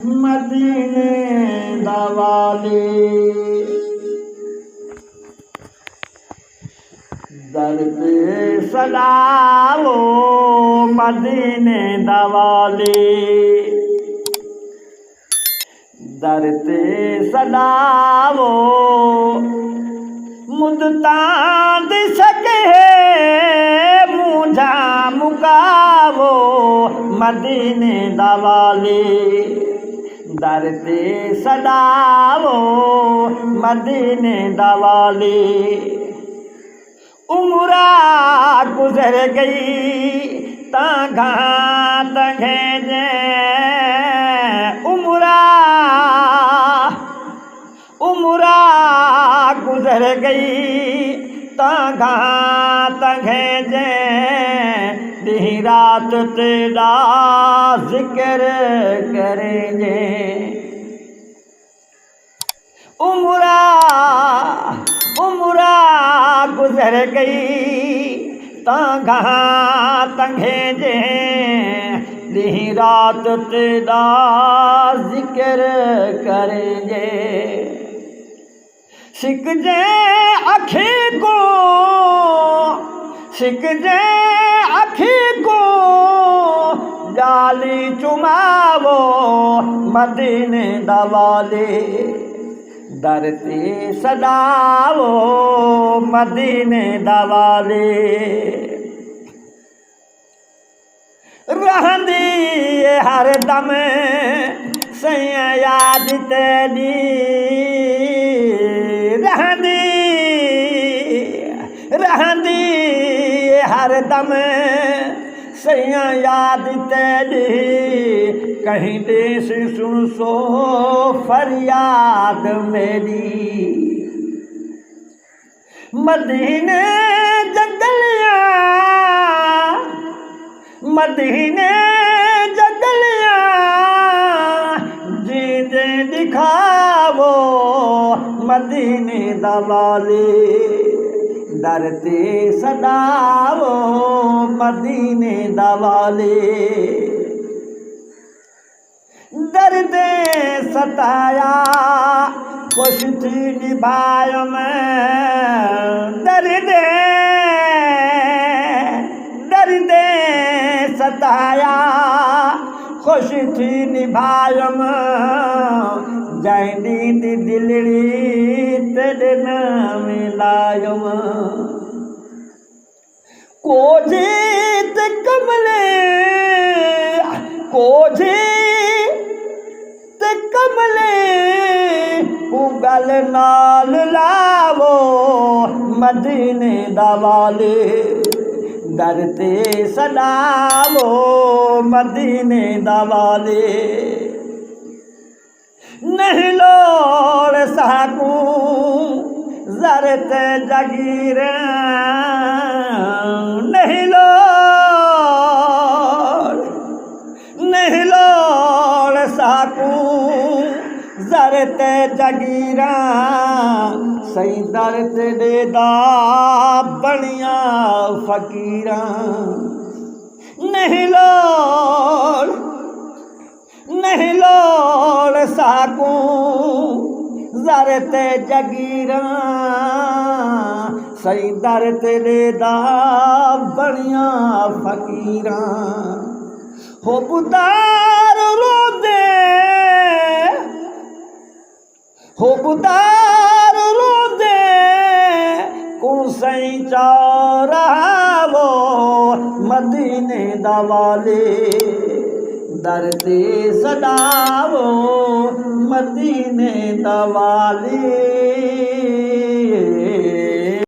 मदीने दा वाली दर पे सलावो मदीने दा वाली दर ते सलावो मुदतां दी सके मुझा मुकावो मदीने दा वाली दर ते सदावो मदीने दा वाली उम्रा गुजर गई तां तंगे उम्रा गुजर गई तां तंगे दी रात तेरा जिक्र करेंगे उम्रा गुजर गई तां तंगे दी रात तेरा जिक्र करेंगे सिक जे अखी को जाली चुमावो मदीने दा वाली दर ते सदावो मदीने दा वाली रहंदी हर दम सैया याद तेरी रहंदी हर दम सैया याद तेरी कहीं देश सुन सो फरियाद मेरी मदीने जगलियां जींदे दिखावो मदीने दा वाली दर ते सदावो मदीने दा वाली दर्द सताया खुश थी निभायो मैं दर्द सताया खुश थी निभायो मैं जैनी दी दिलड़ी तेरे नाम लायो को जीत कमले उगल नाल लावो मदीने दा वाली दर ते सदावो मदीने दा वाली नहीं लोड़ साकू जरत जगीर नहीं लोड़ साकू जरत जगीरा सही दर ते दा बनिया फकीरा नहीं लोड़ साकू जरत जगीरा सही दर ते दा बनिया फकीरा हो पुतार रोंदे कुसई चौरावो मदीने दा वाली दर ते सदावो मदीने दा वाली।